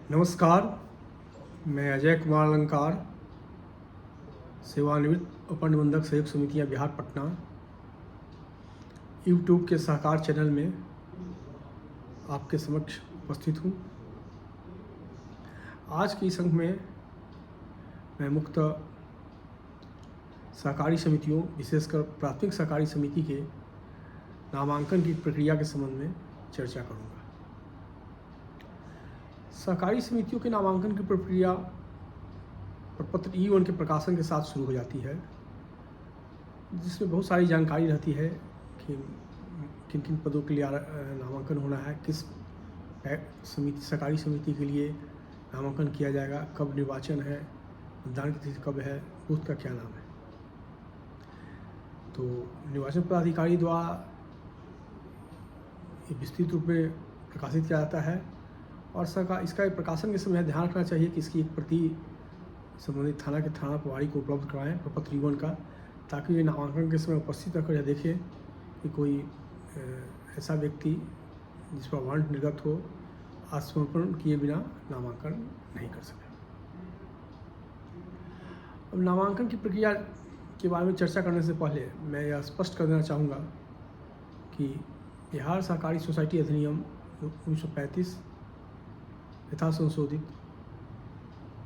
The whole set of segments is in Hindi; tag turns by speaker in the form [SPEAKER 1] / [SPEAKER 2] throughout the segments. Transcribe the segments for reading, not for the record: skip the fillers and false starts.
[SPEAKER 1] नमस्कार, मैं अजय कुमार अलंकार, सेवानिवृत्त अपर निबंधक सहयोग समितियाँ बिहार पटना, यूट्यूब के सहकार चैनल में आपके समक्ष उपस्थित हूँ। आज की इस अंक में मैं मुख्यतः सहकारी समितियों, विशेषकर प्राथमिक सहकारी समिति के नामांकन की प्रक्रिया के संबंध में चर्चा करूँगा। सहकारी समितियों के नामांकन की प्रक्रिया प्रपत्र E1 के प्रकाशन के साथ शुरू हो जाती है, जिसमें बहुत सारी जानकारी रहती है कि किन किन पदों के लिए नामांकन होना है, किस सहकारी समिति के लिए नामांकन किया जाएगा, कब निर्वाचन है, मतदान की तिथि कब है, बूथ का क्या नाम है। तो निर्वाचन पदाधिकारी द्वारा विस्तृत रूप में प्रकाशित किया जाता है और इसका प्रकाशन के समय ध्यान रखना चाहिए कि इसकी एक प्रति संबंधित थाना के थाना प्रभारी को उपलब्ध कराएं प्रपत्र E1 का, ताकि वे नामांकन के समय उपस्थित रहकर यह देखें कि कोई ऐसा व्यक्ति जिस पर वारंट निर्गत हो आत्मसमर्पण किए बिना नामांकन नहीं कर सके। अब नामांकन की प्रक्रिया के बारे में चर्चा करने से पहले मैं यह स्पष्ट कर देना चाहूँगा कि बिहार सहकारी सोसाइटी अधिनियम 1935 यथा संशोधित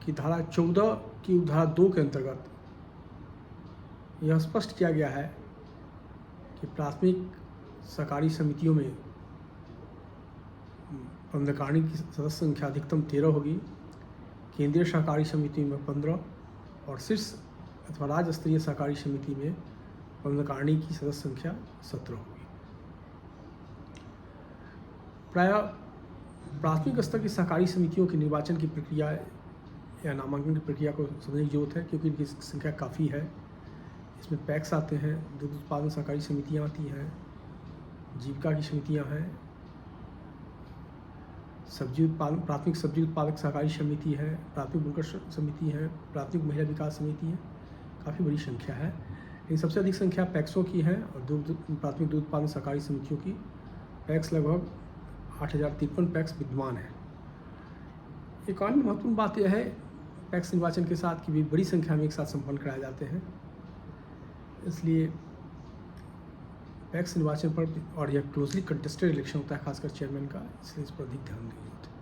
[SPEAKER 1] की धारा 14 की उपधारा 2 के अंतर्गत यह स्पष्ट किया गया है कि प्राथमिक सहकारी समितियों में प्रबंधकारिणी की सदस्य संख्या अधिकतम 13 होगी, केंद्रीय सहकारी समिति में 15 और शीर्ष अथवा राज्य स्तरीय सहकारी समिति में प्रबंधकारिणी की सदस्य संख्या 17 होगी। प्रायः प्राथमिक स्तर की सहकारी समितियों के निर्वाचन की प्रक्रिया या नामांकन की प्रक्रिया को समझने की जरूरत है, क्योंकि इनकी संख्या काफ़ी है। इसमें पैक्स आते हैं, दुग्ध उत्पादन सहकारी समितियाँ आती हैं, जीविका की समितियाँ हैं, प्राथमिक सब्जी उत्पादक सहकारी समिति है, प्राथमिक बुनकर समिति है, प्राथमिक महिला विकास समिति है। काफ़ी बड़ी संख्या है। इन सबसे अधिक संख्या पैक्सों की है और प्राथमिक दूध उत्पादन सहकारी समितियों की पैक्स लगभग 8053 पैक्स विद्यमान है। एक अन्य महत्वपूर्ण बात यह है पैक्स निर्वाचन के साथ कि भी बड़ी संख्या में एक साथ संपन्न कराए जाते हैं, इसलिए पैक्स निर्वाचन पर और यह क्लोजली कंटेस्टेड इलेक्शन होता है, खासकर चेयरमैन का, इसलिए इस पर अधिक ध्यान देने की जरूरत है।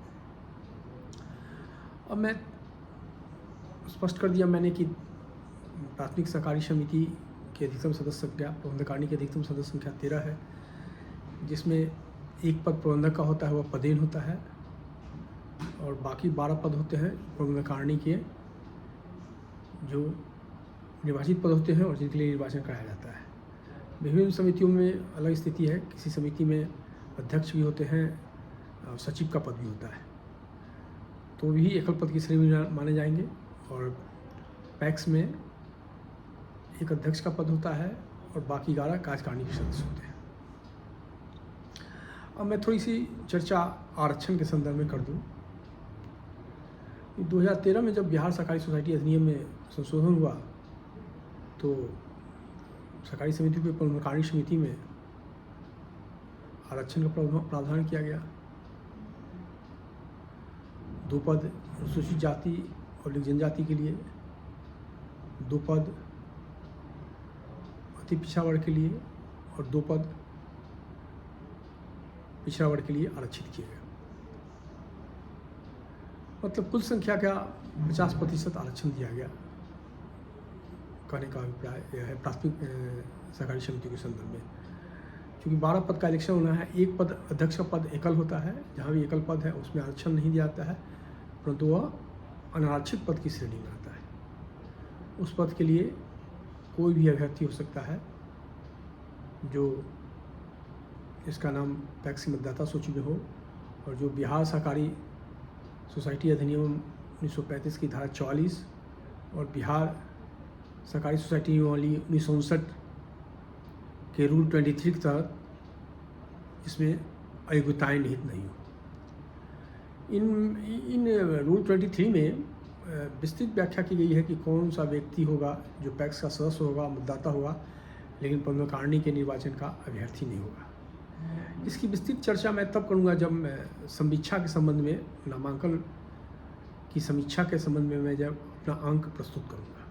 [SPEAKER 1] अब मैं स्पष्ट कर दिया मैंने कि प्राथमिक सहकारी समिति की अधिकतम सदस्य संख्या, प्रबंधकारिणी की अधिकतम सदस्य संख्या 13 है, जिसमें एक पद प्रबंधक का होता है, वह पदेन होता है, और बाकी 12 पद होते हैं प्रबंधकारिणी के जो निर्वाचित पद होते हैं और जिनके लिए निर्वाचन कराया जाता है। विभिन्न समितियों में अलग स्थिति है। किसी समिति में अध्यक्ष भी होते हैं और सचिव का पद भी होता है, तो भी एकल पद की श्रेणी में माने जाएंगे। और पैक्स में एक अध्यक्ष का पद होता है और बाकी 11 कार्यकारिणी के सदस्य होते हैं। अब मैं थोड़ी सी चर्चा आरक्षण के संदर्भ में कर दूं। 2013 में जब बिहार सहकारी सोसाइटी अधिनियम में संशोधन हुआ तो सहकारी समिति के प्रबंधकारिणी समिति में आरक्षण का प्रावधान किया गया। 2 पद अनुसूचित जाति और जनजाति के लिए, 2 पद अति पिछड़ा वर्ग के लिए और 2 पद पिछड़ा वर्ग के लिए आरक्षित किए गए। मतलब कुल संख्या का 50% आरक्षण दिया गया। कहने का अभिप्राय यह है प्राथमिक सहकारी समिति के संदर्भ में, क्योंकि 12 पद का इलेक्शन होना है, एक पद अध्यक्ष का पद एकल होता है, जहाँ भी एकल पद है उसमें आरक्षण नहीं दिया जाता है, परंतु वह अनारक्षित पद की श्रेणी में आता है। उस पद के लिए कोई भी अभ्यर्थी हो सकता है जो इसका नाम पैक्स की मतदाता सूची में हो और जो बिहार सहकारी सोसाइटी अधिनियम 1935 की धारा 44 और बिहार सहकारी सोसाइटी नियमावली 1959 के रूल 23 के तहत इसमें अयोग्यताएँ निहित नहीं हो। इन रूल 23 में विस्तृत व्याख्या की गई है कि कौन सा व्यक्ति होगा जो पैक्स का सदस्य होगा, मतदाता होगा, लेकिन प्रबंधकारिणी के निर्वाचन का अभ्यर्थी नहीं होगा। इसकी विस्तृत चर्चा मैं तब करूंगा जब मैं संवीक्षा के संबंध में नामांकन की समीक्षा के संबंध में मैं जब अपना अंक प्रस्तुत करूँगा।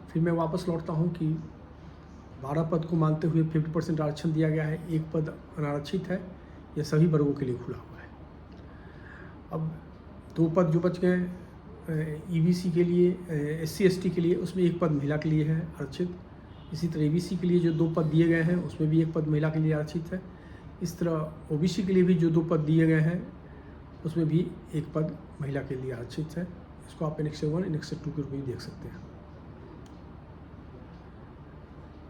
[SPEAKER 1] फिर मैं वापस लौटता हूँ कि 12 पद को मानते हुए 50% आरक्षण दिया गया है, एक पद अनारक्षित है, यह सभी वर्गों के लिए खुला हुआ है। अब 2 पद जो बच गए ईबीसी के लिए, SC ST के लिए, उसमें 1 पद महिला के लिए है आरक्षित। इसी तरह ईबीसी के लिए जो 2 पद दिए गए हैं उसमें भी 1 पद महिला के लिए आरक्षित है। इस तरह ओबीसी के लिए भी जो 2 पद दिए गए हैं उसमें भी 1 पद महिला के लिए आरक्षित है। इसको आप Annexure 1 Annexure 2 के रूप में देख सकते हैं।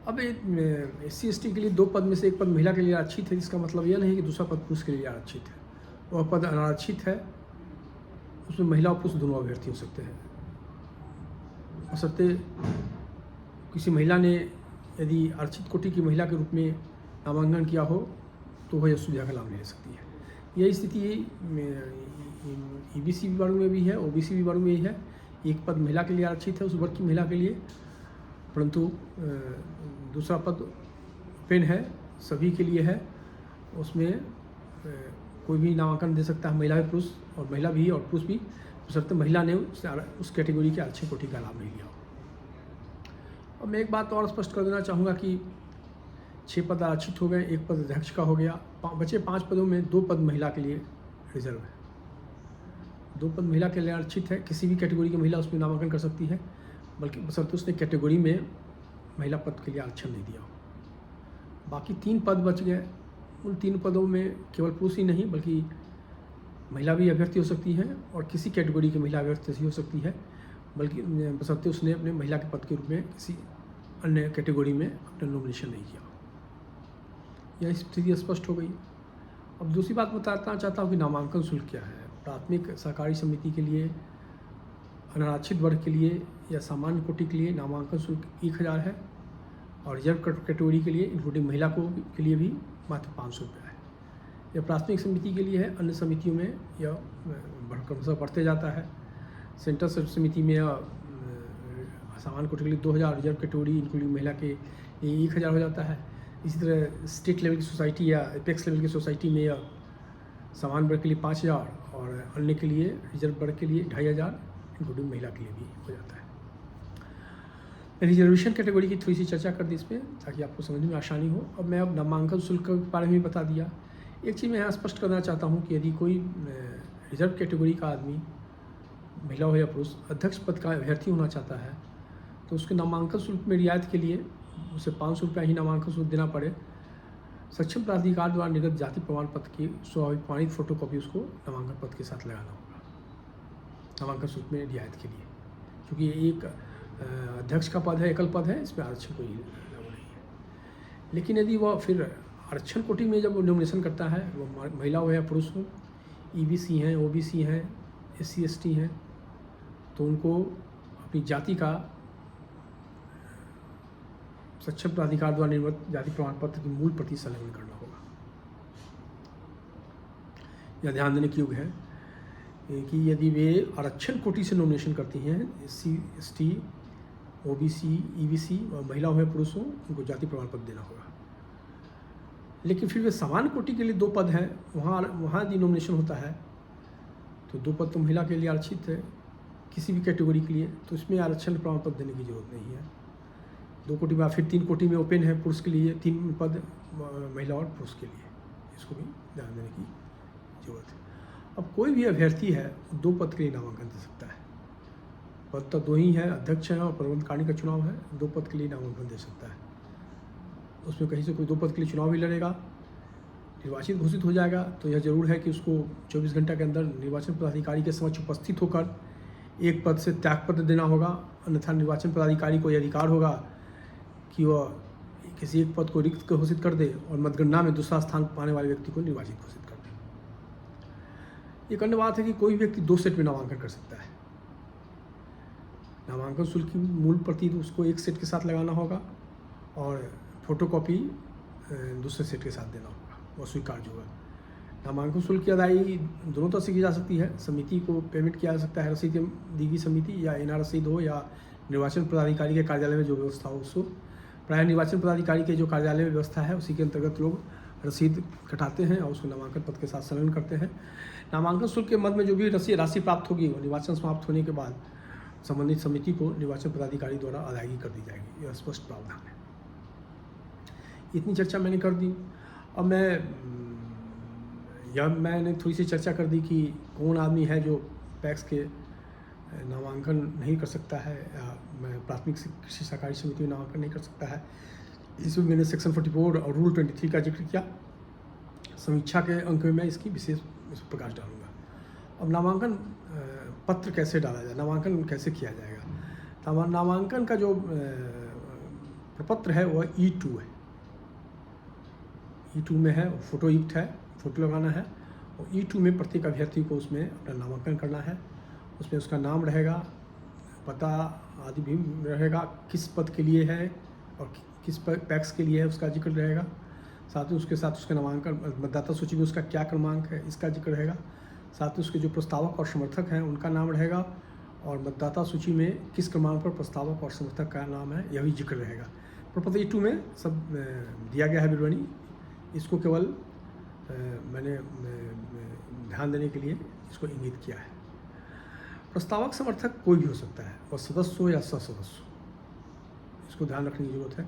[SPEAKER 1] अब SC ST के लिए 2 पद में से 1 पद महिला के लिए आरक्षित है, इसका मतलब यह नहीं कि दूसरा पद पुरुष के लिए आरक्षित है। वह पद अनारक्षित है, उसमें महिला और पुरुष दोनों अभ्यर्थी हो सकते हैं, बशर्ते किसी महिला ने यदि आरक्षित कोटि की महिला के रूप में नामांकन किया हो तो वह इस सुविधा का लाभ ले सकती है। यही स्थिति ईबीसी वर्ग में भी है, ओबीसी वर्ग में भी है। 1 पद महिला के लिए आरक्षित है उस वर्ग की महिला के लिए, परंतु दूसरा पद ओपन है, सभी के लिए है। उसमें कोई भी नामांकन दे सकता है, महिला भी पुरुष, और महिला भी और पुरुष भी, बशर्ते महिला ने उस कैटेगरी के आरक्षण कोटि का लाभ नहीं लिया हो। अब मैं एक बात और स्पष्ट कर देना चाहूँगा कि 6 पद आरक्षित हो गए, 1 पद अध्यक्ष का हो गया, बचे 5 पदों में 2 पद महिला के लिए रिजर्व है। 2 पद महिला के लिए आरक्षित है, किसी भी कैटेगरी की महिला उसमें नामांकन कर सकती है, बल्कि बशर्ते उसने कैटेगरी में महिला पद के लिए आरक्षण नहीं दिया हो। बाकी 3 पद बच गए, उन 3 पदों में केवल पुरुष ही नहीं बल्कि महिला भी अभ्यर्थी हो सकती है और किसी कैटेगरी की महिला अभ्यर्थी हो सकती है, बल्कि बशर्ते उसने अपने महिला के पद के रूप में किसी अन्य कैटेगरी में अपना नॉमिनेशन नहीं किया। यह स्थिति स्पष्ट हो गई। अब दूसरी बात बताना चाहता हूँ कि नामांकन शुल्क क्या है। प्राथमिक सहकारी समिति के लिए, अनारक्षित वर्ग के लिए या सामान्य कोटि के लिए नामांकन शुल्क 1000 है, और रिजर्व कैटेगरी के लिए इंक्लूडिंग महिला को के लिए भी मात्र 500 रुपये है। यह प्राथमिक समिति के लिए है, अन्य समितियों में यह क्रमशः बढ़ते जाता है। सेंट्रल समिति में सामान्य कोटि के लिए 2000, रिजर्व कैटेगरी इंक्लूडिंग महिला के लिए 1000 हो जाता है। इसी तरह स्टेट लेवल की सोसाइटी या एपेक्स लेवल की सोसाइटी में यह सामान्य वर्ग के लिए 5000 और अन्य के लिए, रिजर्व वर्ग के लिए 2500 इंक्लूडिंग महिला के लिए भी हो जाता है। रिजर्वेशन कैटेगरी की थोड़ी सी चर्चा कर दी इसमें, ताकि आपको समझ में आसानी हो। अब मैं नामांकन शुल्क के बारे में बता दिया। एक चीज़ मैं यहाँ स्पष्ट करना चाहता हूँ कि यदि कोई रिजर्व कैटेगरी का आदमी, महिला हो या पुरुष, अध्यक्ष पद का अभ्यर्थी होना चाहता है तो उसके नामांकन शुल्क में रियायत के लिए उसे 500 रुपया ही नामांकन शुल्क देना पड़े। सक्षम प्राधिकार द्वारा निर्गत जाति प्रमाण पत्र की स्वाभाविक फोटोकॉपी उसको नामांकन पत्र के साथ लगाना होगा नामांकन शुल्क में रियायत के लिए, क्योंकि एक अध्यक्ष का पद है, एकल पद है, इसमें आरक्षण कोई लागू नहीं है। लेकिन यदि वह फिर आरक्षण कोटि में जब नॉमिनेशन करता है, वो महिला हो या पुरुष हो, ईबीसी हैं, ओबीसी हैं, SC ST हैं, तो उनको अपनी जाति का सक्षम प्राधिकार द्वारा निर्मित जाति प्रमाण पत्र की मूल प्रति संलग्न करना होगा। यह ध्यान देने की योग्य है कि यदि वे आरक्षण कोटि से नॉमिनेशन करती हैं, SC ST OBC EBC और महिला हो या पुरुष हो, उनको जाति प्रमाण पत्र देना होगा। लेकिन फिर वे सामान्य कोटि के लिए 2 पद हैं, वहाँ यदि नॉमिनेशन होता है तो 2 पद तो महिला के लिए आरक्षित है, किसी भी कैटेगरी के लिए, तो इसमें आरक्षण प्रमाण पत्र देने की जरूरत नहीं है। 2 कोटि बाद फिर 3 कोटि में ओपन है पुरुष के लिए, 3 पद महिला और पुरुष के लिए, इसको भी ध्यान देने की जरूरत है। अब कोई भी अभ्यर्थी है 2 पद के लिए नामांकन दे सकता है। पद तो 2 ही है, अध्यक्ष है और प्रबंधकारिणी का चुनाव है, 2 पद के लिए नामांकन दे सकता है। उसमें कहीं से कोई 2 पद के लिए चुनाव भी लड़ेगा, निर्वाचित घोषित हो जाएगा, तो यह जरूर है कि उसको 24 घंटे के अंदर निर्वाचन पदाधिकारी के समक्ष उपस्थित होकर 1 पद से त्यागपत्र देना होगा, अन्यथा निर्वाचन पदाधिकारी को यह अधिकार होगा कि वह किसी एक पद को रिक्त घोषित कर दे और मतगणना में दूसरा स्थान पाने वाले व्यक्ति को निर्वाचित घोषित कर दे। एक अन्य बात है कि कोई व्यक्ति 2 सेट में नामांकन कर सकता है। नामांकन शुल्क की मूल प्रति उसको 1 सेट के साथ लगाना होगा और फोटोकॉपी दूसरे सेट के साथ देना होगा, वो स्वीकार्य होगा। नामांकन शुल्क की अदायगी दोनों तरह से की जा सकती है। समिति को पेमेंट किया जा सकता है, रसीद दी गई समिति या NR रसीद हो, या निर्वाचन पदाधिकारी के कार्यालय में जो व्यवस्था हो उसको। प्राय निर्वाचन पदाधिकारी के जो कार्यालय में व्यवस्था है उसी के अंतर्गत लोग रसीद कटाते हैं और उसको नामांकन पत्र के साथ संलग्न करते हैं। नामांकन शुल्क के मद में जो भी राशि प्राप्त होगी वो निर्वाचन समाप्त होने के बाद संबंधित समिति को निर्वाचन पदाधिकारी द्वारा अदायगी कर दी जाएगी। यह स्पष्ट प्रावधान है। इतनी चर्चा मैंने कर दी। अब मैंने थोड़ी सी चर्चा कर दी कि कौन आदमी है जो पैक्स के नामांकन नहीं कर सकता है या प्राथमिक कृषि सहकारी समिति में नामांकन नहीं कर सकता है। इसमें मैंने सेक्शन 44 और रूल 23 का जिक्र किया। समीक्षा के अंक में मैं इसकी विशेष प्रकाश डालूंगा। अब नामांकन पत्र कैसे डाला जाए, नामांकन कैसे किया जाएगा। नामांकन का जो प्रपत्र है वह E2 है। E2 में है, फोटो युक्त है, फोटो लगाना है। और E2 में प्रत्येक अभ्यर्थी को उसमें अपना नामांकन करना है। उसमें उसका नाम रहेगा, पता आदि भी रहेगा, किस पद के लिए है और किस पैक्स के लिए है उसका जिक्र रहेगा। साथ ही उसके साथ उसके नामांकन मतदाता सूची में उसका क्या क्रमांक है इसका जिक्र रहेगा। साथ ही उसके जो प्रस्तावक और समर्थक हैं उनका नाम रहेगा और मतदाता सूची में किस क्रमांक पर प्रस्तावक और समर्थक का नाम है यह भी जिक्र रहेगा। प्रपत्र E2 में सब दिया गया है विवरणी। इसको केवल मैंने ध्यान देने के लिए इसको इंगित किया है। प्रस्तावक समर्थक कोई भी हो सकता है, वह सदस्य हो या सदस्य हो, इसको ध्यान रखने की जरूरत है।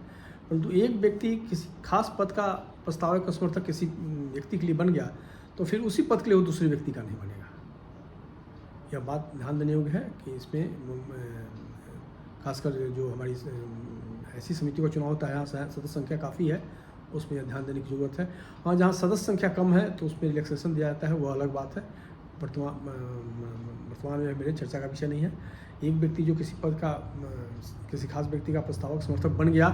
[SPEAKER 1] परंतु एक व्यक्ति किसी खास पद का प्रस्तावक का समर्थक किसी व्यक्ति के लिए बन गया तो फिर उसी पद के लिए वो दूसरे व्यक्ति का नहीं बनेगा। यह बात ध्यान देने योग्य है कि इसमें खासकर जो हमारी ऐसी समिति का चुनाव होता है, यहाँ सदस्य संख्या काफ़ी है, उसमें यह ध्यान देने की ज़रूरत है। हाँ, जहाँ सदस्य संख्या कम है तो उसमें रिलैक्सेशन दिया जाता है, वो अलग बात है। वर्तमान में मेरे चर्चा का विषय नहीं है। एक व्यक्ति जो किसी पद का किसी खास व्यक्ति का प्रस्तावक समर्थक बन गया,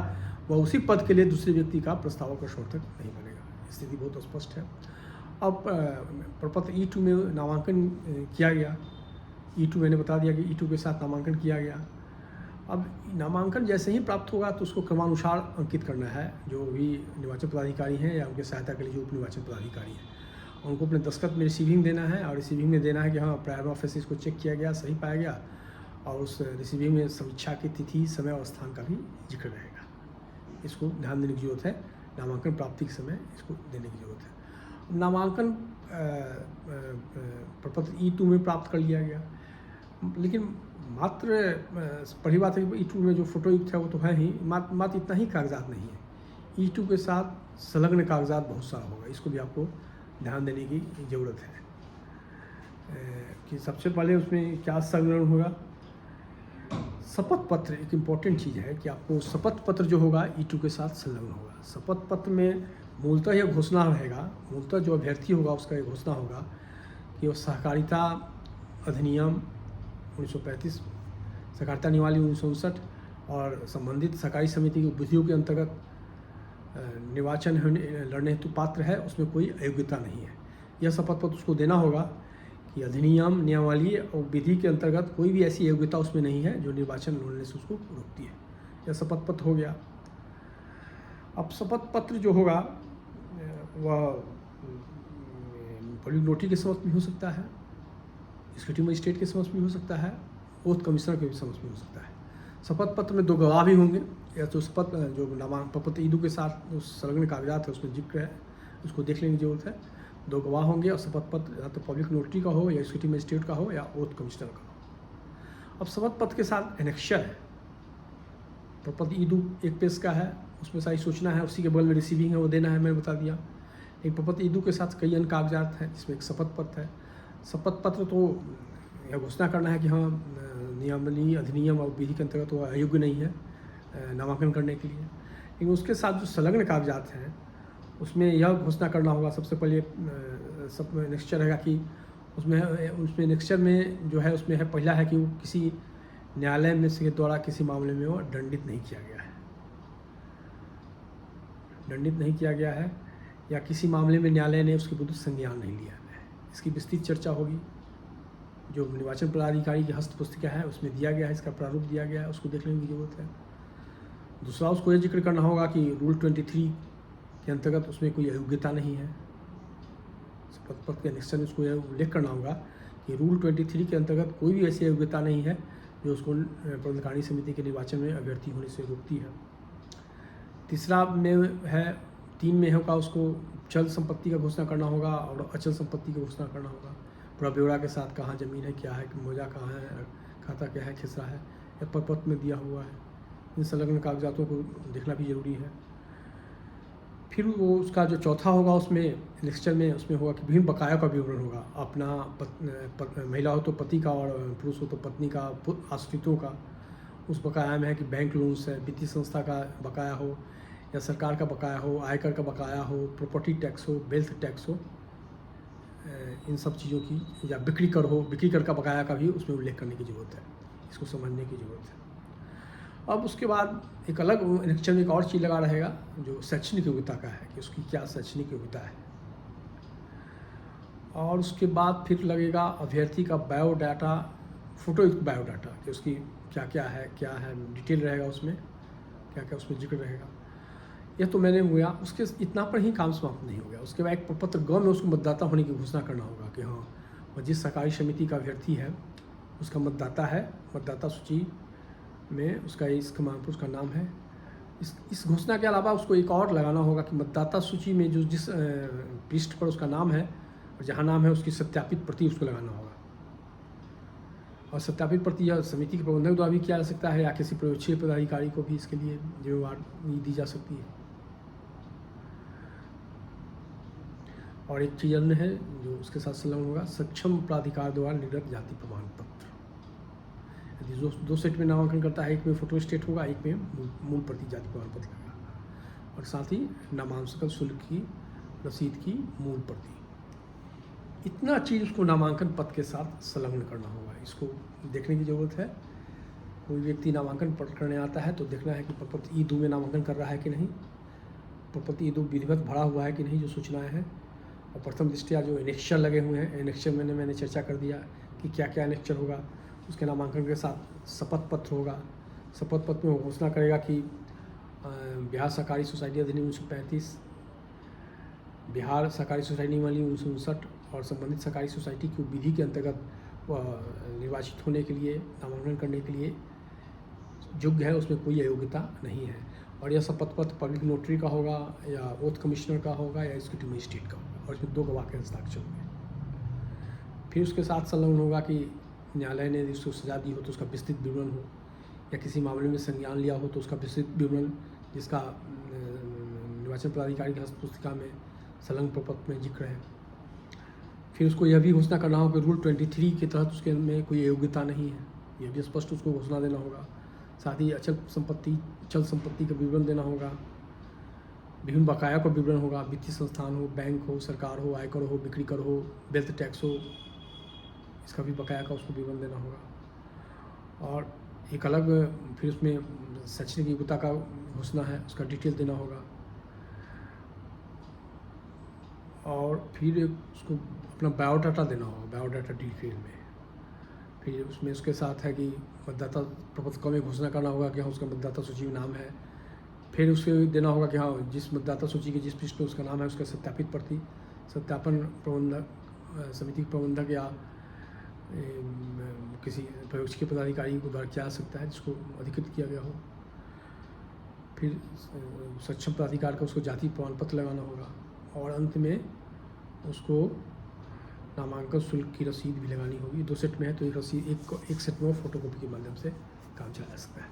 [SPEAKER 1] वह उसी पद के लिए दूसरे व्यक्ति का प्रस्तावक और समर्थक नहीं बनेगा। स्थिति बहुत स्पष्ट है। अब प्रपत्र E2 में नामांकन किया गया। E2 मैंने बता दिया कि E2 के साथ नामांकन किया गया। अब नामांकन जैसे ही प्राप्त होगा तो उसको क्रमानुसार अंकित करना है। जो भी निर्वाचन पदाधिकारी हैं या उनके सहायता के लिए जो उप निर्वाचन पदाधिकारी हैं उनको अपने दस्तखत में रिसीविंग देना है और रिसीविंग में देना है कि हाँ प्राइम ऑफिस इसको चेक किया गया, सही पाया गया। और उस रिसीविंग में समीक्षा की तिथि, समय और स्थान का भी जिक्र रहेगा। इसको ध्यान देने की जरूरत है। नामांकन प्राप्ति के समय इसको देने की जरूरत है। नामांकन प्रपत्र E2 में प्राप्त कर लिया गया, लेकिन मात्र पहली बात है कि E2 में जो फोटो युक्त है वो तो है ही, मात्र इतना ही कागजात नहीं है। E2 के साथ संलग्न कागजात बहुत सारा होगा, इसको भी आपको ध्यान देने की ज़रूरत है। कि सबसे पहले उसमें क्या संलग्न होगा। शपथ पत्र एक इम्पॉर्टेंट चीज़ है कि आपको शपथ पत्र जो होगा E2 के साथ संलग्न होगा। शपथ पत्र में मूलतः यह घोषणा रहेगा, मूलतः जो अभ्यर्थी होगा उसका यह घोषणा होगा कि वो सहकारिता अधिनियम 1935, सहकारिता नियमावली 1959 और संबंधित सहकारी समिति की विधियों के अंतर्गत निर्वाचन लड़ने हेतु पात्र है, उसमें कोई अयोग्यता नहीं है। यह शपथ पत्र उसको देना होगा कि अधिनियम, नियमावली और विधि के अंतर्गत कोई भी ऐसी योग्यता उसमें नहीं है जो निर्वाचन लड़ने से उसको रोकती है। यह शपथ पत्र हो गया। अब शपथ पत्र जो होगा वह पब्लिक नोटरी के समक्ष भी हो सकता है, एग्जीक्यूटिव मजिस्ट्रेट के समक्ष भी हो सकता है, ओथ कमिश्नर के भी समक्ष भी हो सकता है। शपथ पत्र में 2 गवाह भी होंगे। या तो शपथ जो प्रपत्र E2 के साथ उस संलग्न कागजात है उसमें जिक्र है, उसको देख लेने की जरूरत है। 2 गवाह होंगे और शपथ पत्र या तो पब्लिक नोटरी का हो या एग्जीक्यूटिव मजिस्ट्रेट का हो या ओथ कमिश्नर का हो। अब शपथ पत्र के साथ एनेक्शर है। प्रपत्र E2 एक पेज का है, उसमें सारी सूचना है, उसी के बगल में रिसीविंग है वो देना है, मैंने बता दिया। एक प्रपत्र E2 के साथ कई अन्य कागजात हैं जिसमें एक शपथ पत्र है। शपथ पत्र तो यह घोषणा करना है कि हाँ नियमावली, अधिनियम और विधि के अंतर्गत वो अयोग्य नहीं है नामांकन करने के लिए। लेकिन उसके साथ जो संलग्न कागजात हैं उसमें यह घोषणा करना होगा सबसे पहले। सब नेक्स्चर रहेगा कि उसमें नेक्स्चर में जो है उसमें है, पहला है कि वो किसी न्यायालय में से द्वारा किसी मामले में वो दंडित नहीं किया गया है, दंडित नहीं किया गया है, या किसी मामले में न्यायालय ने उसके विरुद्ध संज्ञान नहीं लिया है। इसकी विस्तृत चर्चा होगी। जो निर्वाचन पदाधिकारी की हस्त पुस्तिका है उसमें दिया गया है, इसका प्रारूप दिया गया है, उसको देख लेने की जरूरत है। दूसरा उसको ये जिक्र करना होगा कि रूल 23 के अंतर्गत उसमें कोई अयोग्यता नहीं है। शपथ पत्र के एनेक्शन में उसको यह उल्लेख करना होगा कि रूल 23 के अंतर्गत कोई भी ऐसी अयोग्यता नहीं है जो उसको पदाधिकारी समिति के निर्वाचन में अभ्यर्थी होने से रोकती है। तीसरा में है 3 में होगा उसको चल संपत्ति का घोषणा करना होगा और अचल संपत्ति का घोषणा करना होगा। पूरा ब्यौरा के साथ कहाँ ज़मीन है, क्या है, मोजा कहाँ है, खाता क्या है, खिसरा है, या परपत्र में दिया हुआ है। इन संलग्न कागजातों को देखना भी ज़रूरी है। फिर वो उसका जो चौथा होगा उसमें लेक्चर में उसमें होगा कि विभिन्न बकाया का विवरण होगा। अपना महिला हो तो पति का और पुरुष हो तो पत्नी का, आश्रितों का। उस बकाया में है कि बैंक लोन्स है, वित्तीय संस्था का बकाया हो, या सरकार का बकाया हो, आयकर का बकाया हो, प्रॉपर्टी टैक्स हो, वेल्थ टैक्स हो, इन सब चीज़ों की, या बिक्री कर हो, बिक्री कर का बकाया का भी उसमें उल्लेख करने की ज़रूरत है। इसको समझने की ज़रूरत है। अब उसके बाद एक अलग लेक्चर में एक और चीज़ लगा रहेगा जो शैक्षणिक योग्यता का है कि उसकी क्या शैक्षणिक योग्यता है। और उसके बाद फिर लगेगा अभ्यर्थी का बायोडाटा, फोटोयुक्त बायोडाटा, कि उसकी क्या क्या है डिटेल रहेगा उसमें, क्या क्या उसमें जिक्र रहेगा। यह तो मैंने हुआ, उसके इतना पर ही काम समाप्त नहीं हो गया। उसके बाद एक प्रपत्र ग में उसको मतदाता होने की घोषणा करना होगा कि हाँ वह जिस सहकारी समिति का अभ्यर्थी है उसका मतदाता है, मतदाता सूची में उसका इस क्रमांक पर उसका नाम है। इस घोषणा के अलावा उसको एक और लगाना होगा कि मतदाता सूची में जो जिस पृष्ठ पर उसका नाम है और जहाँ नाम है उसकी सत्यापित प्रति उसको लगाना होगा। और सत्यापित प्रति या समिति के प्रबंधक द्वारा भी किया जा सकता है, या किसी प्रयोगशील पदाधिकारी को भी इसके लिए जिम्मेवारी दी जा सकती है। और एक चीज़ अन्य है जो उसके साथ संलग्न होगा, सक्षम प्राधिकार द्वारा निर्गत जाति प्रमाण पत्र। यदि दो सेट में नामांकन करता है, एक में फोटो स्टेट होगा, एक में मूल प्रति जाति प्रमाण पत्र लगेगा, और साथ ही नामांकन शुल्क की रसीद की मूल प्रति। इतना चीज़ उसको नामांकन पत्र के साथ संलग्न करना होगा। इसको देखने की ज़रूरत है। कोई व्यक्ति नामांकन पत्र करने आता है तो देखना है कि प्रपत्र ई 2 में नामांकन कर रहा है कि नहीं, प्रपत्र ई 2 विधिवत भरा हुआ है कि नहीं, जो सूचनाएँ हैं। और प्रथम दृष्टया जो एनेक्चर लगे हुए हैं, एनेक्चर मैंने चर्चा कर दिया कि क्या क्या एनेक्चर होगा। उसके नामांकन के साथ शपथ पत्र होगा। शपथ पत्र में वो घोषणा करेगा कि बिहार सहकारी सोसाइटी अधिनियम 1935, बिहार सहकारी सोसाइटी नियमावली 1959 और संबंधित सहकारी सोसाइटी की विधि के अंतर्गत निर्वाचित होने के लिए, नामांकन करने के लिए योग्य है, उसमें कोई अयोग्यता नहीं है। और यह शपथ पत्र पब्लिक नोटरी का होगा, या ओथ कमिश्नर का होगा, या एग्जीक्यूटिव मजिस्ट्रेट का होगा, और इसमें 2 गवाह के हस्ताक्षर होंगे। फिर उसके साथ संलग्न होगा कि न्यायालय ने यदि उसको सजा दी हो तो उसका विस्तृत विवरण हो, या किसी मामले में संज्ञान लिया हो तो उसका विस्तृत विवरण, जिसका निर्वाचन पदाधिकारी की हस्तपुस्तिका में संलग्न प्रपत्र में जिक्र है। फिर उसको यह भी घोषणा करना होगा कि रूल 23 के तहत उसके में कोई अयोग्यता नहीं है, यह भी स्पष्ट उसको घोषणा देना होगा। साथ ही चल संपत्ति का विवरण देना होगा, विभिन्न बकाया का विवरण होगा, वित्तीय संस्थान हो, बैंक हो, सरकार हो, आयकर हो, बिक्री कर हो, वेल्थ टैक्स हो, इसका भी बकाया का उसको विवरण देना होगा। और एक अलग फिर उसमें शैक्षणिक योग्यता का घोषणा है, उसका डिटेल देना होगा। और फिर उसको अपना बायोडाटा देना होगा, बायोडाटा डिटेल में। फिर उसमें उसके साथ है कि मतदाता प्रपत्र में घोषणा करना होगा कि हाँ उसका मतदाता सूची में नाम है। फिर उसके देना होगा कि हाँ जिस मतदाता सूची के जिस पृष्ठ पर उसका नाम है उसका सत्यापित प्रति सत्यापन प्रबंधक, समिति प्रबंधक या किसी प्रयोगशील पदाधिकारी को द्वारा किया जा सकता है जिसको अधिकृत किया गया हो। फिर सक्षम प्राधिकार का उसको जाति प्रमाण पत्र लगाना होगा। और अंत में उसको नामांकन शुल्क की रसीद भी लगानी होगी। 2 सेट में है तो एक रसीद एक सेट में फोटोकॉपी के माध्यम से काम चला जा सकता है।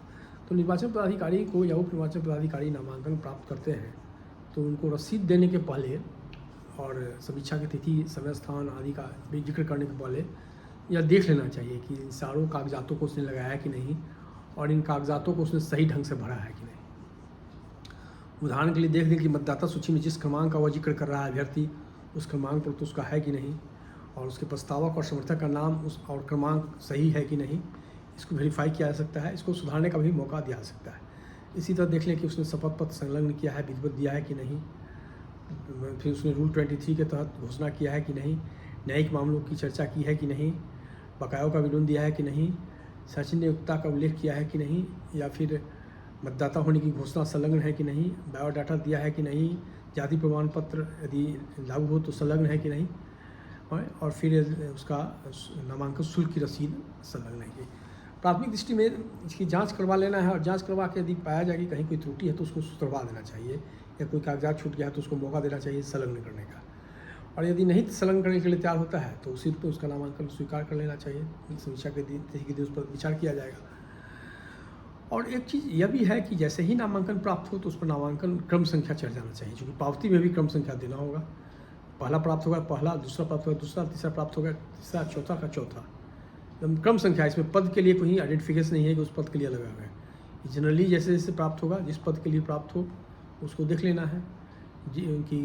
[SPEAKER 1] तो निर्वाचन पदाधिकारी को या उप निर्वाचन पदाधिकारी नामांकन प्राप्त करते हैं तो उनको रसीद देने के पहले और समीक्षा की तिथि, समय, स्थान आदि का भी जिक्र करने के पहले यह देख लेना चाहिए कि इन सारों कागजातों को उसने लगाया कि नहीं, और इन कागजातों को उसने सही ढंग से भरा है कि नहीं। उदाहरण के लिए देख लें कि मतदाता सूची में जिस क्रमांक का वह जिक्र कर रहा है अभ्यर्थी, उस क्रमांक पर तो उसका है कि नहीं, और उसके प्रस्तावक और समर्थक का नाम उस और क्रमांक सही है कि नहीं, इसको वेरीफाई किया जा सकता है। इसको सुधारने का भी मौका दिया जा सकता है। इसी तरह देख लें कि उसने शपथ पत्र संलग्न किया है, विधिवत दिया है कि नहीं, फिर उसने रूल 23 के तहत घोषणा किया है कि नहीं, न्यायिक मामलों की चर्चा की है कि नहीं, बकायों का विवरण दिया है कि नहीं, शैक्षणिक योग्यता का उल्लेख किया है कि नहीं, या फिर मतदाता होने की घोषणा संलग्न है कि नहीं, बायोडाटा दिया है कि नहीं, जाति प्रमाण पत्र यदि लागू हो तो संलग्न है कि नहीं, और फिर उसका नामांकन शुल्क की रसीद संलग्न है कि। प्राथमिक दृष्टि में इसकी जांच करवा लेना है, और जांच करवा के यदि पाया जाए कि कहीं कोई त्रुटि है तो उसको सुधरवा देना चाहिए, या कोई कागजात छूट गया है तो उसको मौका देना चाहिए संलग्न करने का। और यदि नहीं संलग्न करने के लिए तैयार होता है तो उसी पर उसका नामांकन स्वीकार कर लेना चाहिए। समीक्षा के दिन उस पर विचार किया जाएगा। और एक चीज़ यह भी है कि जैसे ही नामांकन प्राप्त हो तो उस पर नामांकन क्रम संख्या चढ़ जाना चाहिए, क्योंकि पावती में भी क्रम संख्या देना होगा। पहला प्राप्त होगा पहला, दूसरा प्राप्त होगा दूसरा, तीसरा प्राप्त होगा तीसरा, चौथा का चौथा, क्रम संख्या। इसमें पद के लिए कोई आइडेंटिफिकेशन नहीं है कि उस पद के लिए लगा हुआ है। जनरली जैसे जैसे प्राप्त होगा, जिस पद के लिए प्राप्त हो उसको देख लेना है जी, उनकी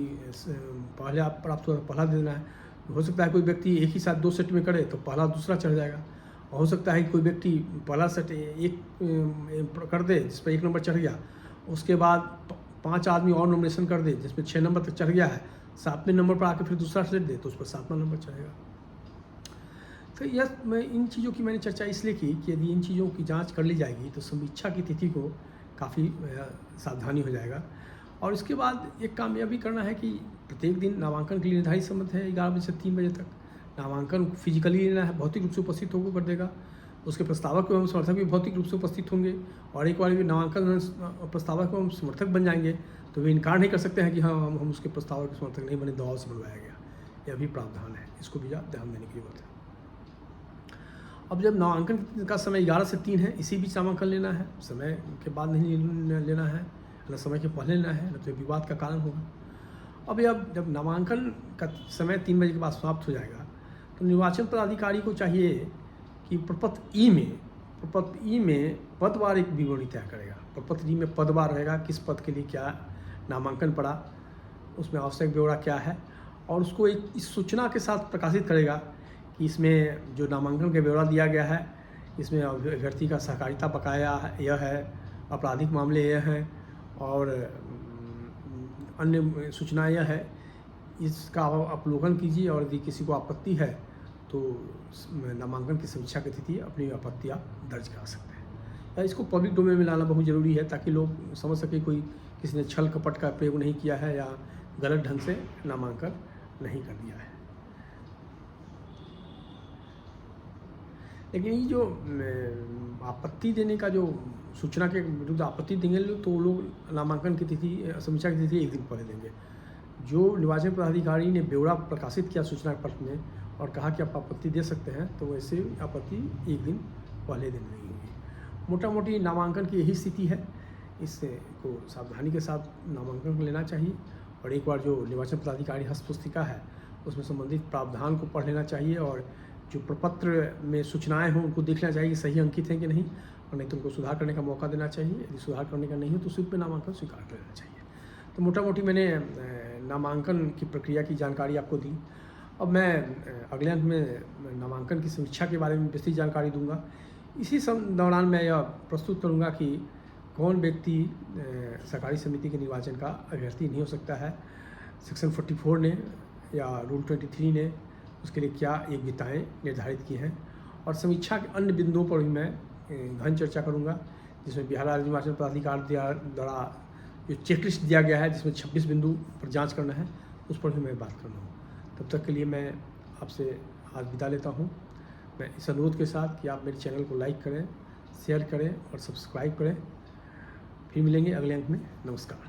[SPEAKER 1] पहले आप प्राप्त होगा पहला दे देना है। हो सकता है कोई व्यक्ति एक ही साथ 2 सेट में करे तो पहला दूसरा चढ़ जाएगा, और हो सकता है कि कोई व्यक्ति पहला सेट एक कर दे जिस पर 1 नंबर चढ़ गया, उसके बाद 5 आदमी और नॉमिनेशन कर दे जिसमें 6 नंबर तक चढ़ गया है, 7वें नंबर पर आके फिर दूसरा सेट दे तो उस पर 7वां नंबर चढ़ेगा। तो यह मैं इन चीज़ों की मैंने चर्चा इसलिए की कि यदि इन चीज़ों की जांच कर ली जाएगी तो समीक्षा की तिथि को काफ़ी सावधानी हो जाएगा। और इसके बाद एक काम यह भी करना है कि प्रत्येक दिन नामांकन के लिए निर्धारित समय है 11 बजे से 3 बजे तक। नामांकन फिजिकली लेना है, भौतिक रूप से उपस्थित होकर कर देगा। उसके प्रस्तावक एवं समर्थक भी भौतिक रूप से उपस्थित होंगे, और एक बार भी नामांकन प्रस्तावक एवं समर्थक बन जाएंगे तो वे इनकार नहीं कर सकते हैं कि हाँ हम उसके प्रस्तावक समर्थक नहीं बने, दबाव से बनवाया गया। यह भी प्रावधान है, इसको भी ध्यान देने की जरूरत है। अब जब नामांकन का समय 11 से 3 है, इसी बीच नामांकन लेना है, समय के बाद नहीं लेना है, न समय के पहले लेना है, न तो विवाद का कारण होगा। अब जब नामांकन का समय 3 बजे के बाद समाप्त हो जाएगा तो निर्वाचन पदाधिकारी को चाहिए कि प्रपत्र ई में पदवार एक विवरणी तय करेगा। प्रपत्र ई में पदवार रहेगा, किस पद के लिए क्या नामांकन पड़ा, उसमें आवश्यक ब्यौरा क्या है, और उसको एक इस सूचना के साथ प्रकाशित करेगा कि इसमें जो नामांकन का ब्यौरा दिया गया है, इसमें अभ्यर्थी का सहकारिता बकाया यह है, आपराधिक मामले यह हैं, और अन्य सूचना यह है। इसका अवलोकन कीजिए, और यदि किसी को आपत्ति है तो नामांकन की समीक्षा की तिथि अपनी आपत्तियाँ दर्ज करा सकते हैं। या इसको पब्लिक डोमेन में लाना बहुत ज़रूरी है ताकि लोग समझ सके कोई किसी ने छल कपट का प्रयोग नहीं किया है या गलत ढंग से नामांकन नहीं कर दिया है। लेकिन ये जो आपत्ति देने का, जो सूचना के विरुद्ध आपत्ति देंगे तो लोग नामांकन की तिथि, समीक्षा की तिथि 1 दिन पहले देंगे। जो निर्वाचन पदाधिकारी ने ब्यौरा प्रकाशित किया सूचना पत्र में और कहा कि आप आपत्ति दे सकते हैं, तो वैसे आपत्ति 1 दिन पहले दिन नहीं होगी। मोटा मोटी नामांकन की यही स्थिति है। इससे को सावधानी के साथ नामांकन लेना चाहिए, और एक बार जो निर्वाचन पदाधिकारी हस्तपुस्तिका है उसमें संबंधित प्रावधान को पढ़ लेना चाहिए, और जो प्रपत्र में सूचनाएं हों उनको देखना चाहिए कि सही अंकित हैं कि नहीं, और नहीं तो उनको सुधार करने का मौका देना चाहिए। यदि सुधार करने का नहीं हो तो उसी पर नामांकन स्वीकार कर लेना चाहिए। तो मोटा मोटी मैंने नामांकन की प्रक्रिया की जानकारी आपको दी। अब मैं अगले अंक में नामांकन की समीक्षा के बारे में विस्तृत जानकारी दूंगा। इसी दौरान मैं यह प्रस्तुत करूंगा कि कौन व्यक्ति सहकारी समिति के निर्वाचन का अभ्यर्थी नहीं हो सकता है, सेक्शन 44 ने या रूल 23 ने उसके लिए क्या योग्यताएँ निर्धारित की हैं, और समीक्षा के अन्य बिंदुओं पर भी मैं गहन चर्चा करूँगा, जिसमें बिहार राज्य निर्वाचन प्राधिकार द्वारा जो चेकलिस्ट दिया गया है जिसमें 26 बिंदु पर जांच करना है, उस पर भी मैं बात करना हूँ। तब तक के लिए मैं आपसे आज विदा लेता हूँ, मैं इस अनुरोध के साथ कि आप मेरे चैनल को लाइक करें, शेयर करें और सब्सक्राइब करें। फिर मिलेंगे अगले अंक में। नमस्कार।